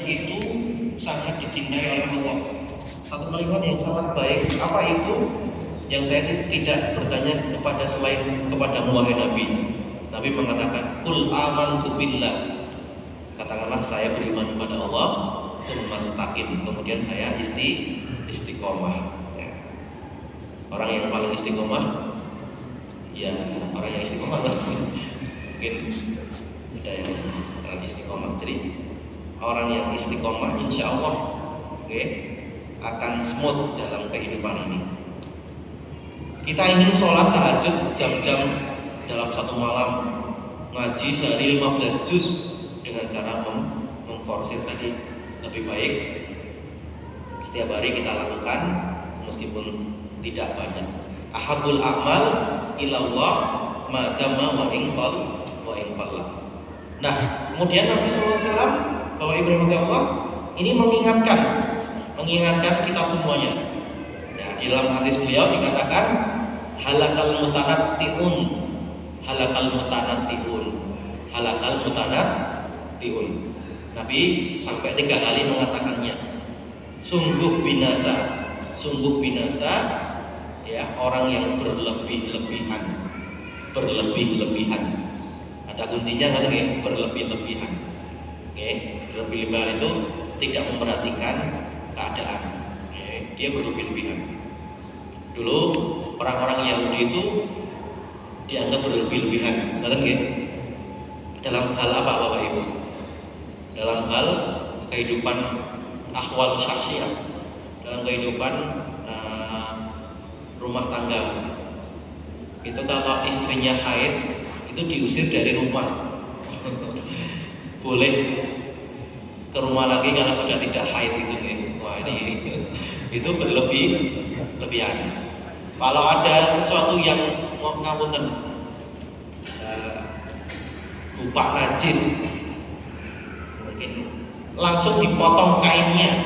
itu sangat dicintai oleh Allah. Satu kalimat yang sangat baik. Apa itu? Yang saya tidak bertanya kepada wahai Nabi. Nabi mengatakan, "Qul amantu billah." Katakanlah saya beriman kepada Allah, tsumastaqim. Kemudian saya istiqomah. Ya. Orang yang paling istiqomah, ya orang yang istiqomah mungkin ada yang istiqomah. Jadi orang yang istiqomah, insya Allah, akan smooth dalam kehidupan ini. Kita ingin sholat tahajud jam-jam dalam satu malam, ngaji sehari 15 juz dengan cara memforsir tadi lebih baik setiap hari kita lakukan meskipun tidak banyak. Ahabul a'mal ilallah ma dama wa in qalla. Nah, kemudian Nabi sallallahu alaihi wasallam bahwa Ibrahim Allah ini mengingatkan kita semuanya. Ya, di dalam hadis beliau dikatakan halakal mutanatti'un. Nabi sampai 3 kali mengatakannya. Sungguh binasa ya orang yang berlebih-lebihan. Ada kuncinya kan ya, berlebih-lebihan. Berlebih-lebihan itu tidak memperhatikan keadaan. Dia berlebih-lebihan. Dulu orang-orang Yahudi itu dianggap berlebih-lebihan, kan gitu? Dalam hal apa Bapak Ibu? Dalam hal kehidupan ahwal syakhsiyah, dalam kehidupan rumah tangga. Itu kalau istrinya haid itu diusir dari rumah. Boleh ke rumah lagi kalau sudah tidak haid itu gitu. Wah ini itu berlebihan. Kalau ada sesuatu yang ngapunten bupak najis, mungkin langsung dipotong kainnya.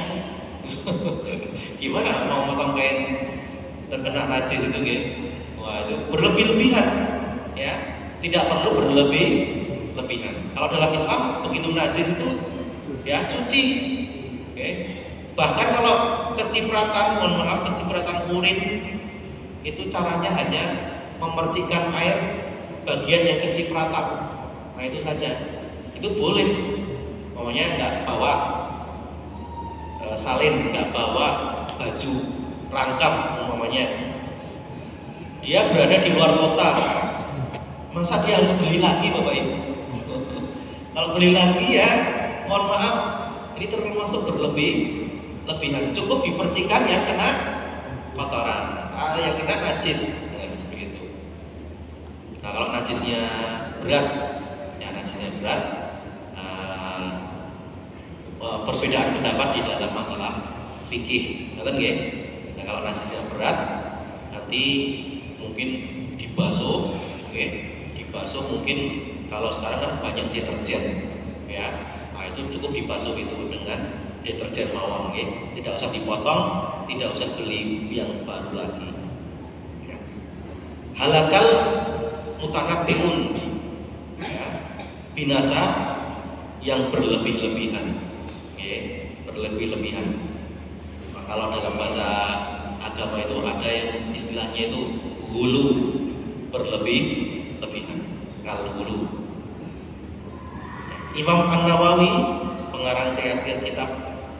Gimana mau potong kain terkena najis itu gitu? Wah itu berlebih-lebihan, ya. Tidak perlu berlebih-lebihan. Kalau dalam Islam begitu najis itu ya cuci. Bahkan kalau kecipratan urin itu caranya hanya memercikan air bagian yang kecipratan. Nah itu saja. Itu boleh. Pokoknya nggak bawa salin, nggak bawa baju rangkap umpamanya. Dia berada di luar kota. Masa dia harus beli lagi Bapak Ibu? Kalau beli lagi ya, mohon maaf, ini termasuk berlebihan. Cukup dipercikan yang kena kotoran, yang kena najis, seperti itu. Nah kalau najisnya berat, perbedaan pendapat di dalam masalah fikih, kan gitu. Nah kalau najisnya berat, nanti mungkin dibasuh, dibasuh mungkin kalau sekarang kan banyak deterjen, ya. Nah itu cukup dibasuh itu dengan deterjen mawar, tidak usah dipotong, tidak usah beli yang baru lagi. Ya. Halakal mutanatti'un, ya. Binasa yang berlebih-lebihan, berlebih-lebihan. Nah, kalau dalam bahasa agama itu ada yang istilahnya itu hulu, berlebih-lebihan, hulu. Imam An-Nawawi pengarang kitab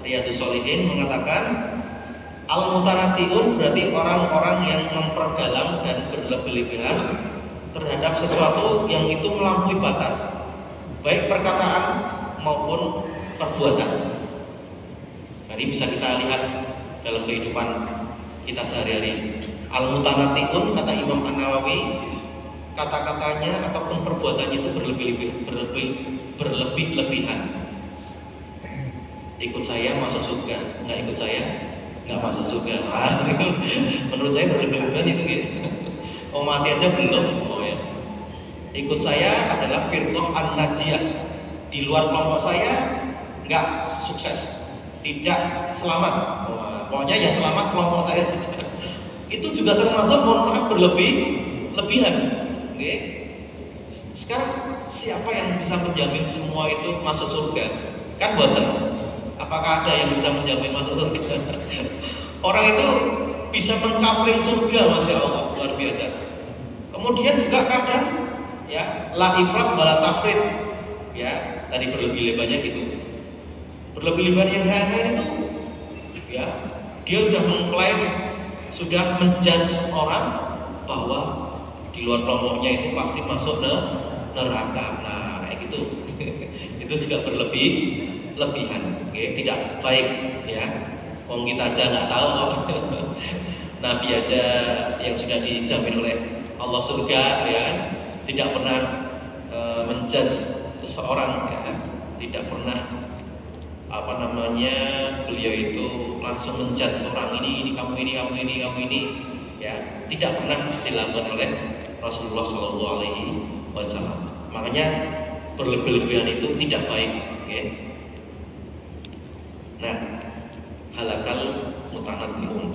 Riyadhus Shalihin mengatakan al-mutanatti'un berarti orang-orang yang memperdalam dan berlebih-lebihan terhadap sesuatu yang itu melampaui batas, baik perkataan maupun perbuatan. Jadi bisa kita lihat dalam kehidupan kita sehari-hari. Al-mutanatti'un kata Imam An-Nawawi, kata-katanya ataupun perbuatannya itu berlebih-lebihan. Ikut saya masuk surga, nggak ikut saya nggak masuk surga. Menurut saya berlebih-lebihan itu gitu. Oh mati aja belum, oh ya. Ikut saya adalah firqah an-najiyah. Di luar kelompok saya nggak sukses, tidak selamat. Pokoknya ya selamat kelompok saya. Itu juga termasuk mohon maaf berlebihan. Sekarang siapa yang bisa menjamin semua itu masuk surga? Kan boten. Apakah ada yang bisa menjamin masuk surga? Orang itu bisa mengkafir surga, masya Allah, luar biasa. Kemudian juga kadang ya la ifrat wala tafrid, ya tadi berlebih-lebihannya gitu. Berlebih-lebihan yang lain itu ya dia sudah mengklaim, sudah menjudge orang bahwa di luar kelompoknya itu pasti masuk neraka. Nah kayak gitu. Itu juga berlebihan, oke, tidak baik ya. Wong kita aja nggak tahu, Nabi aja yang sudah dijamin oleh Allah surga, ya, tidak pernah menjudge seseorang, ya, tidak pernah beliau itu langsung menjudge orang ini kamu ini, ya, tidak pernah dilakukan oleh Rasulullah Shallallahu Alaihi Wasallam. Makanya berlebih-lebihan itu tidak baik, ya. Nah, halakal mutanabbi'un.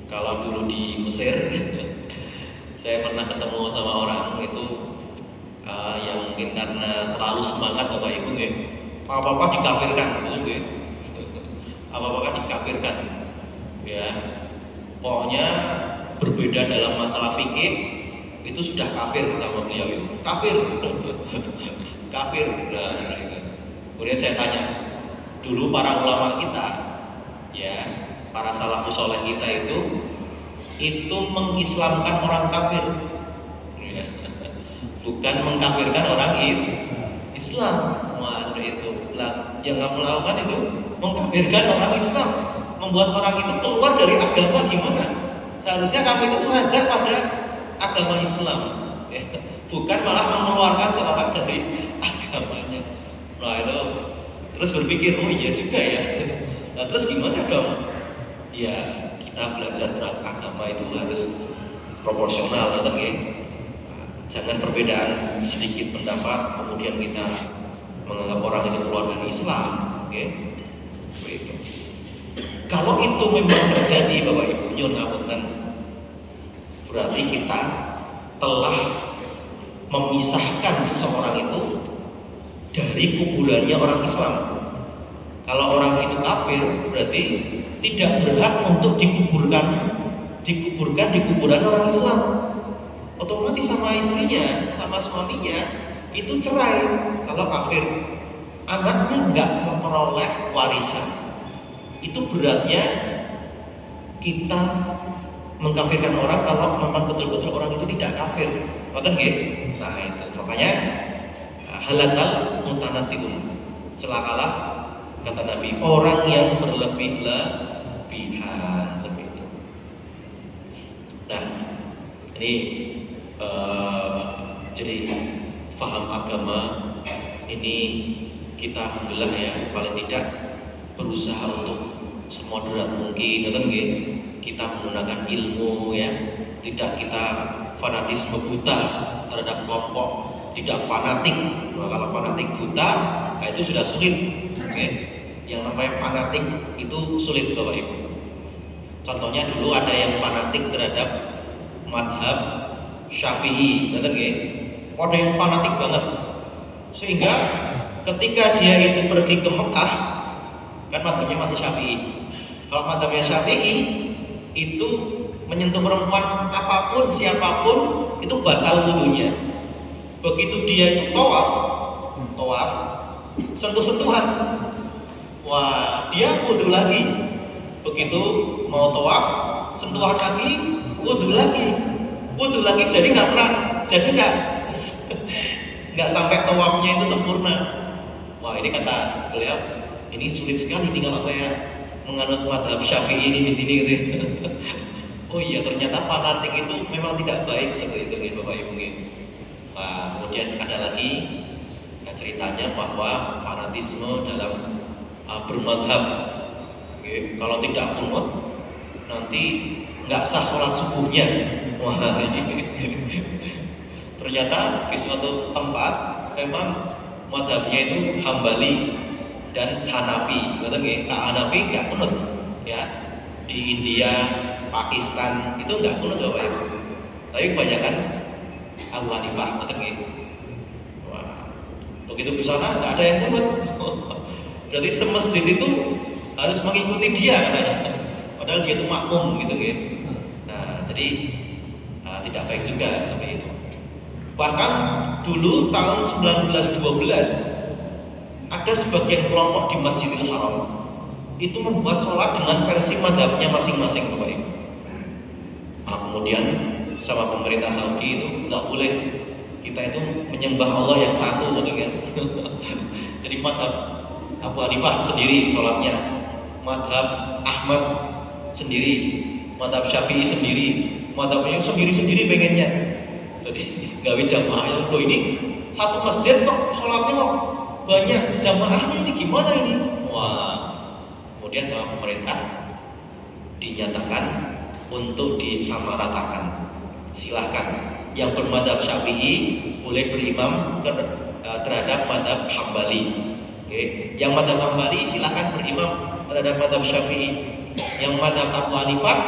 Kalau dulu di Mesir, saya pernah ketemu sama orang itu yang mungkin karena terlalu semangat Bapak Ibu, ya, apa-apa dikafirkan, betul ya? Apa-apa dikafirkan, ya. Pokoknya berbeda dalam masalah fikih itu sudah kafir sama beliau itu. Kafir. Kafir. Nah, kemudian saya tanya, dulu para ulama kita, ya, para salafus saleh kita itu mengislamkan orang kafir, ya. Bukan mengkafirkan orang Islam. Wah, itu lah yang kamu lakukan itu mengkafirkan orang Islam, membuat orang itu keluar dari agama. Gimana? Seharusnya kamu itu mengajak pada agama Islam, ya. Bukan malah mengeluarkan seorang dari agamanya. Nah itu terus berpikir, oh iya juga ya. Nah terus gimana dong? Ya kita belajar beragama itu harus proporsional, atau ya? Jangan perbedaan sedikit pendapat kemudian kita menganggap orang itu keluar dari Islam, okay? Begitu. Kalau itu memang terjadi, Bapak Ibu nyuwun ngapunten, berarti kita telah memisahkan seseorang itu dari kuburannya orang Islam. Kalau orang itu kafir, berarti tidak berhak untuk dikuburkan di kuburan orang Islam. Otomatis sama istrinya, sama suaminya itu cerai kalau kafir. Anaknya nggak memperoleh warisan. Itu beratnya kita mengkafirkan orang kalau memang betul-betul orang itu tidak kafir. Betul nggih? Nah itu makanya halakal mutanatti'un. Celakalah kata Nabi orang yang berlebih-lebihan seperti itu. Nah, ini jadi faham agama ini kita belah ya, paling tidak berusaha untuk semoderat mungkin, kan nggih? Kita menggunakan ilmu ya, tidak kita fanatisme buta terhadap kelompok, tidak fanatik. Nah, kalau fanatik buta, nah itu sudah sulit. Okay? Yang namanya fanatik itu sulit Bapak Ibu. Contohnya dulu ada yang fanatik terhadap madhab Syafi'i, betul nggih? Ada yang fanatik banget, sehingga ketika dia itu pergi ke Mekah, kan madhabnya masih Syafi'i. Kalau madhabnya Syafi'i itu menyentuh perempuan apapun siapapun itu batal wudunya. Begitu dia itu tawaf, sentuh-sentuhan, wah dia wudu lagi. Begitu mau tawaf, sentuhan lagi, wudu lagi, jadi nggak sampai tawafnya itu sempurna. Wah ini kata beliau, ini sulit sekali nih kalau saya menganut madhab Syafi'i ini di sini gitu. Oh iya ternyata fanatik itu memang tidak baik seperti itu nih Bapak Ibu. Nah, kemudian ada lagi ceritanya bahwa fanatisme dalam bermadhab. Kalau tidak kunut nanti nggak sah sholat subuhnya. Wah ini ternyata di suatu tempat memang madhabnya itu Hambali dan Hanafi, betul nggih? Hanafi nggak kunut, ya. Di India, Pakistan itu nggak kunut Bapak Ibu. Tapi kebanyakan Abu Hanifah, betul nggih? Wah, begitu di sana nggak ada yang kunut. Berarti semasjid itu harus mengikuti dia katanya. Padahal dia itu makmum gitu ya. Nah, jadi tidak baik juga seperti itu. Bahkan dulu tahun 1912 ada sebagian kelompok di Masjidil Haram itu membuat sholat dengan versi madhabnya masing-masing, Bapak Ibu. Nah, kemudian sama pemerintah Saudi itu nggak boleh kita itu menyembah Allah yang satu, gitu kan. Jadi madhab Abu Hanifah sendiri sholatnya, madhab Ahmad sendiri, madhab Syafi'i sendiri, madhabnya sendiri-sendiri pengennya. Jadi gawe jamaah loh, ini satu masjid kok sholatnya kok banyak, jamaahnya ini gimana ini? Wah, kemudian sama pemerintah dinyatakan untuk disamaratakan. Silahkan yang bermadhab Syafi'i boleh berimam terhadap madhab Hambali. Okay. Yang madhab Hambali silahkan berimam terhadap madhab Syafi'i. Yang madhab Abu Hanifah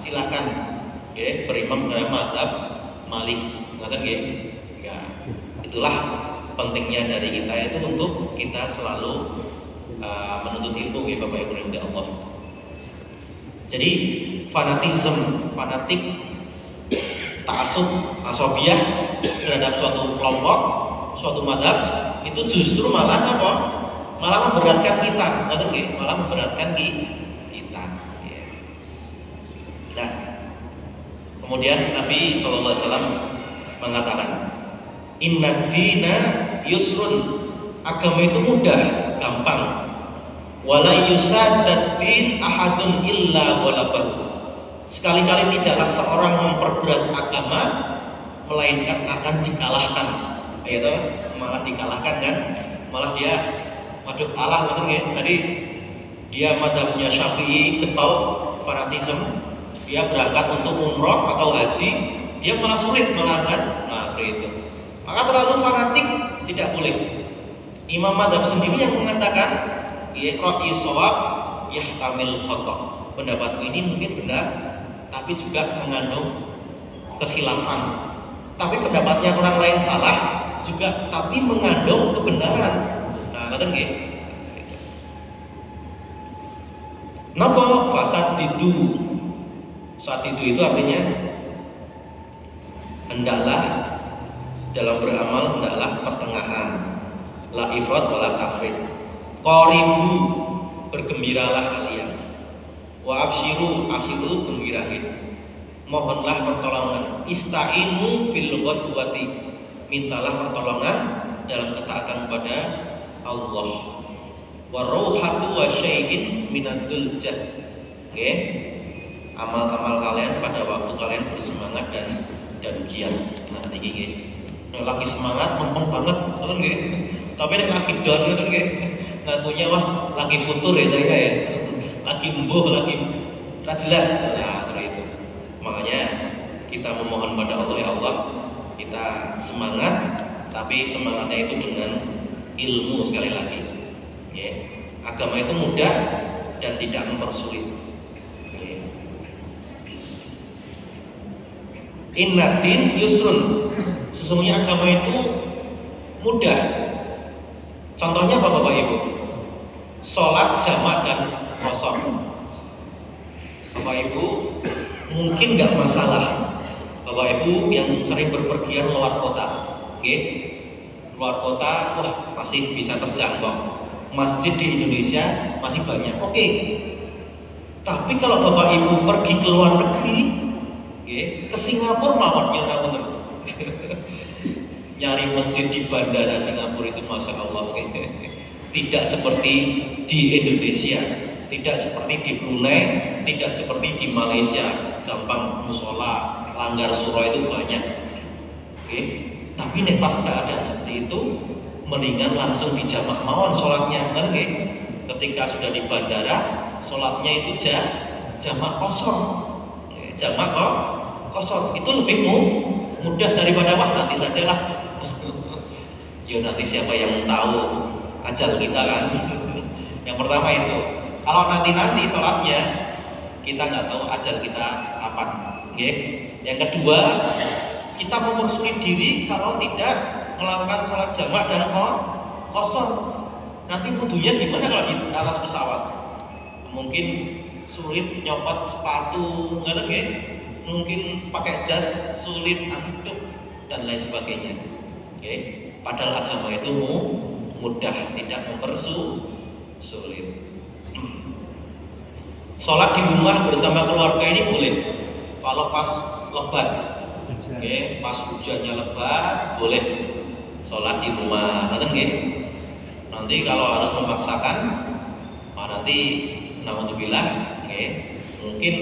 silahkan berimam terhadap madhab Malik. Ngerti nggih? Ya, itulah pentingnya dari kita itu untuk kita selalu menuntut ilmu ya Bapak Ibu dan Allah. Jadi fanatik, ta'assub, asobiyah terhadap suatu kelompok, suatu madhab itu justru malah apa? Malah memberatkan kita, ngerti nggih? Malah memberatkan kita. Ya. Nah, kemudian Nabi SAW mengatakan, Inna dina yusrun, agama itu mudah, gampang. Wala yusaddad din ahadun illa walabahu. Sekali-kali tidaklah seorang memperberat agama melainkan akan dikalahkan. Gitu, malah dikalahkan kan? Malah dia waduh Allah betul ya. Tadi dia madhabnya Syafi'i, getol, fanatisme. Dia berangkat untuk umroh atau haji, dia malah sulit melanggar. Nah, seperti itu. Maka terlalu fanatik tidak boleh. Imam madhab sendiri yang mengatakan iqra'i shawab yahtamil khata. Pendapatku ini mungkin benar, tapi juga mengandung kekhilafan. Tapi pendapatnya orang lain salah juga, tapi mengandung kebenaran. Nah, kata nggih. Napa fasad itu? Saat itu artinya hendaklah dalam beramal hendaklah pertengahan, la ifrat wala tafrid. Qaribu, bergembiralah kalian. Wa absyiru, akhiru, gembirain. Mohonlah pertolongan. Ista'inu bil ghadwati, mintalah pertolongan dalam ketaatan kepada Allah. Wa rauhatu wa syai'in minadul jad. Oke. Amal-amal kalian pada waktu kalian bersemangat dan giat. Nah, iki lagi semangat, mumpung banget, kan nggih. Tapi nek lagi down kan nggih. Ngakunya wah lagi futur ya saya ya. Lagi embuh, lagi ora jelas. Nah, seperti itu. Makanya kita memohon pada Allah, ya Allah, kita semangat, tapi semangatnya itu dengan ilmu sekali lagi. Ya. Agama itu mudah dan tidak mempersulit. Ya. Inna din yusrun. Sesungguhnya agama itu mudah. Contohnya apa Bapak Ibu? Sholat jamak dan qashar. Bapak Ibu mungkin nggak masalah. Bapak Ibu yang sering berpergian luar kota, luar kota, wah masih bisa terjangkau. Masjid di Indonesia masih banyak, Tapi kalau Bapak Ibu pergi ke luar negeri, ke Singapura mawon nyari masjid di bandara Singapura itu masya Allah, tidak seperti di Indonesia, tidak seperti di Brunei, tidak seperti di Malaysia, gampang musola, langgar surah itu banyak. Tapi nih pas keadaan seperti itu, mendingan langsung dijamak mawon sholatnya, kan? Ketika sudah di bandara, sholatnya itu jamak kosong, jamak kosong itu lebih mudah daripada wah nanti sajalah. Ya nanti siapa yang tahu ajal kita kan. Yang pertama itu, kalau nanti sholatnya kita nggak tahu ajal kita kapan. Yang kedua, kita mempersulit diri kalau tidak melakukan sholat jamak dan kosong. Nanti wudhunya gimana kalau di atas pesawat? Mungkin sulit nyopot sepatu, nggak ya? Mungkin pakai jas sulit aduk dan lain sebagainya. Oke, padahal agama itu mudah, tidak mempersulit. Sholat di rumah bersama keluarga ini boleh. Kalau pas lebat, oke, pas hujannya lebat boleh sholat di rumah. Nanti kalau harus memaksakan, nanti naudzubillah, oke, mungkin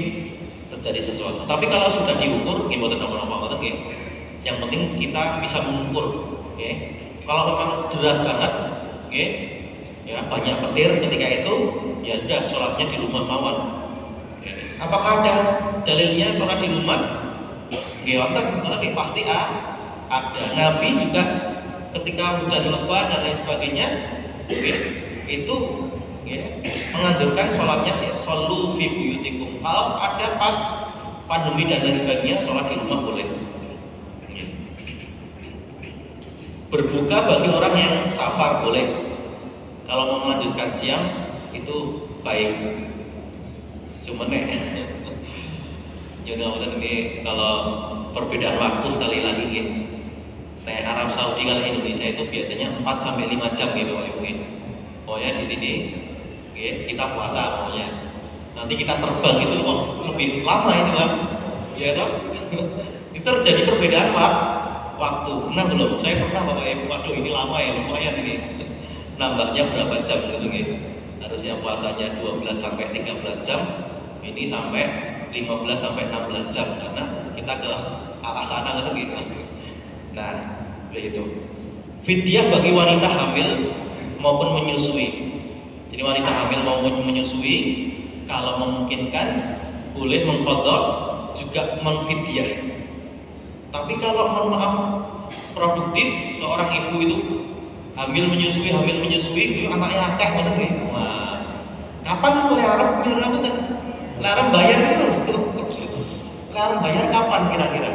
terjadi sesuatu. Tapi kalau sudah diukur, gimana apa-apa, yang penting kita bisa mengukur. Oke, kalau memang deras banget, oke, ya banyak petir ketika itu, ya sudah sholatnya di rumah mawon. Oke. Apakah ada dalilnya sholat di rumah? Gimana? Pasti ada. Nabi juga ketika hujan lebat dan lain sebagainya, oke, itu ya, menganjurkan sholatnya ya, shollu fi buyutikum. Kalau ada pas pandemi dan lain sebagainya, sholat di rumah boleh. Berbuka bagi orang yang safar boleh. Kalau mau melanjutkan siang itu baik. Cuman ini kalau perbedaan waktu sekali lagi gitu. Saya Arab Saudi kalau Indonesia itu biasanya 4 sampai 5 jam gitu mungkin. Pokoknya di sini kita puasa pokoknya. Nanti kita terbang itu kok lebih lama itu kan. Ya toh? Itu terjadi perbedaan waktu. Pernah belum? Saya pernah Bapak Ibu, waduh ini lama ya, lumayan ini. Nambahnya berapa jam gitu gitu. Harusnya puasanya 12 sampai 13 jam, ini sampai 15 sampai 16 jam karena kita ke arah sana gitu. Nah, begitu. Fidyah bagi wanita hamil maupun menyusui. Jadi wanita hamil maupun menyusui kalau memungkinkan boleh mengqadha juga mengfidyah. Tapi kalau mohon maaf produktif seorang ibu itu hamil menyusui itu anaknya akeh ngono kuwi. Wah. Kapan larang betul? Larang bayar itu. Larang bayar kapan kira-kira?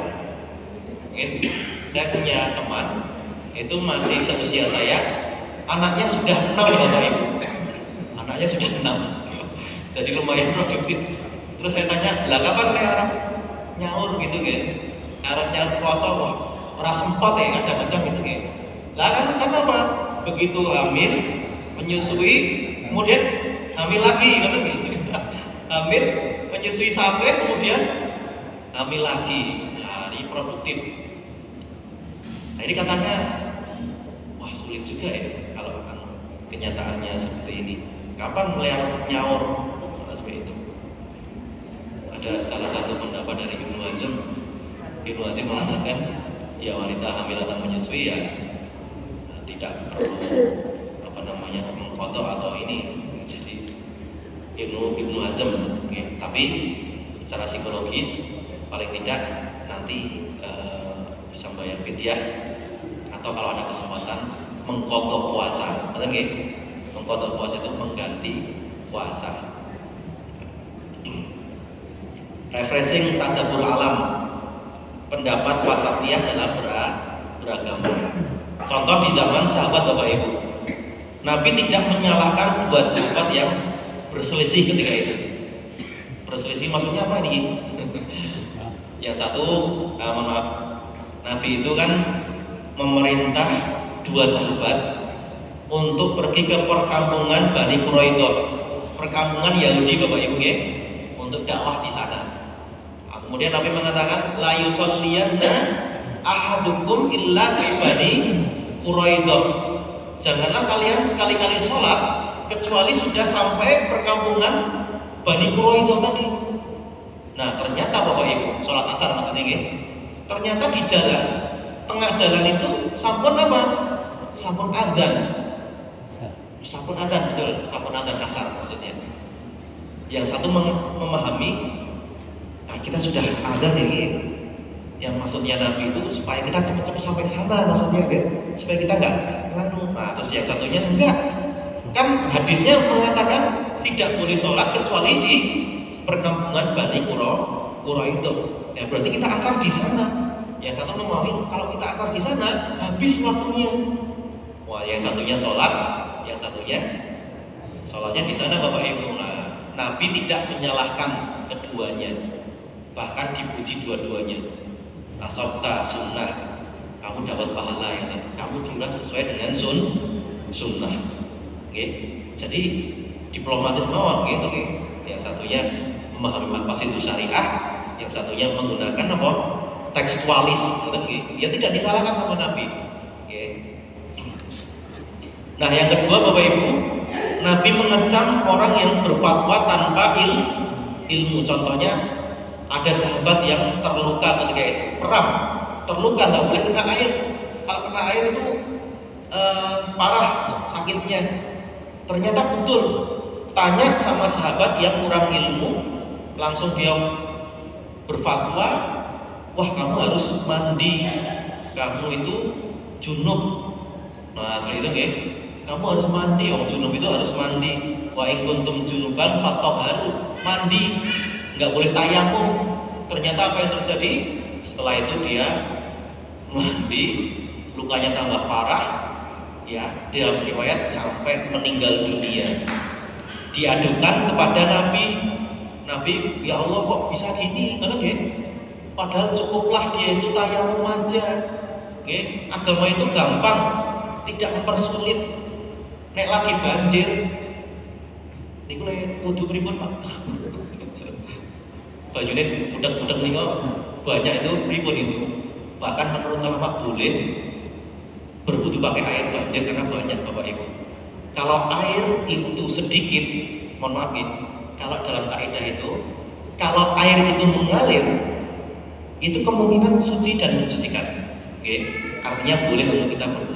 Saya punya teman itu masih seusia saya, anaknya sudah 6 Bapak Ibu. Anaknya sudah 6. Jadi lumayan produktif. Terus saya tanya, "Lah kapan larang nyaur gitu kan?" Syaratnya puasa wah ora sempat ya kadang-kadang gitu ya. Lah kan apa? Begitu hamil, menyusui, kemudian hamil lagi gitu. Hamil, menyusui sampai kemudian hamil lagi. Nah, ini produktif. Nah, ini katanya wah sulit juga ya kalau kenyataannya seperti ini. Kapan melihara nyaur? Seperti itu. Ada salah satu pendapat dari Ibnu Hazm. Ibnu Hazm mengatakan ya wanita hamil atau menyusui ya tidak perlu mengqadha atau ini. Jadi Ibnu Hazm, okay. Tapi secara psikologis paling tidak nanti bisa bayar fidyah atau kalau ada kesempatan mengqadha puasa, betul nggih? Mengqadha puasa itu mengganti puasa. Refreshing tadabbur alam. Pendapat wasatiyah dalam beragama. Contoh di zaman sahabat Bapak Ibu, Nabi tidak menyalahkan dua sahabat yang berselisih ketika itu. Berselisih maksudnya apa ini? Yang satu, maaf, Nabi itu kan memerintah dua sahabat untuk pergi ke perkampungan Bani Quraidah, perkampungan Yahudi Bapak Ibu ya, untuk dakwah di sana. Kemudian Nabi mengatakan la yusalliyanna ahadukum illa fi Bani Quraidah. Janganlah kalian sekali-kali sholat kecuali sudah sampai perkampungan Bani Quraidah tadi. Nah, ternyata Bapak Ibu, sholat asar maksudnya ini, ternyata di jalan, tengah jalan itu sampun apa? Sampun adzan. Sampun adzan, betul, sampun adzan asar maksudnya. Yang satu memahami kita sudah ada nih yang maksudnya Nabi itu supaya kita cepat-cepat sampai ke sana maksudnya kan? Supaya kita enggak nah terus yang satunya enggak kan hadisnya mengatakan tidak boleh sholat kecuali di perkampungan Bani Quraidah. Ya berarti kita asar di sana. Yang satu memahami kalau kita asar di sana habis waktunya. Wah yang satunya sholat, yang satunya sholatnya di sana Bapak Ibu. Nah, Nabi tidak menyalahkan keduanya, bahkan dipuji dua-duanya. Asabta sunnah, kamu dapat pahala yang satu, kamu juga sesuai dengan sunnah. Oke, jadi diplomatis mawon gitu. Yang satunya memahami maksud itu syariah, yang satunya menggunakan apa? Tekstualis, gitu. Ya tidak disalahkan sama Nabi. Oke. Nah, yang kedua Bapak Ibu, Nabi mengecam orang yang berfatwa tanpa ilmu. Contohnya ada sahabat yang terluka ketika itu perang, terluka nggak boleh kena air. Kalau kena air itu parah sakitnya. Ternyata betul. Tanya sama sahabat yang kurang ilmu, langsung dia berfatwa, wah kamu harus mandi, kamu itu junub. Nah seperti itu ya, kamu harus mandi, junub itu harus mandi. Wa in kuntum junuban fatahharu, mandi, nggak boleh tayamum. Ternyata apa yang terjadi? Setelah itu dia mandi, lukanya tambah parah, ya, dalam riwayat sampai meninggal dunia. Diadukan kepada Nabi, ya Allah kok bisa gini, kan ya? Padahal cukuplah dia itu tayamum aja. Okay? Agama itu gampang, tidak mempersulit. Nek lagi banjir, niku lek kudu pripun Pak? Bajune budak-budak niku banyak itu pripun itu. Bahkan menurut ulama boleh berwudu pakai air banjir karena banyak Bapak Ibu. Kalau air itu sedikit, mohon maaf ya, kalau dalam kaidah itu, kalau air itu mengalir, itu kemungkinan suci dan mensucikan. Oke, artinya boleh untuk kita berwudu.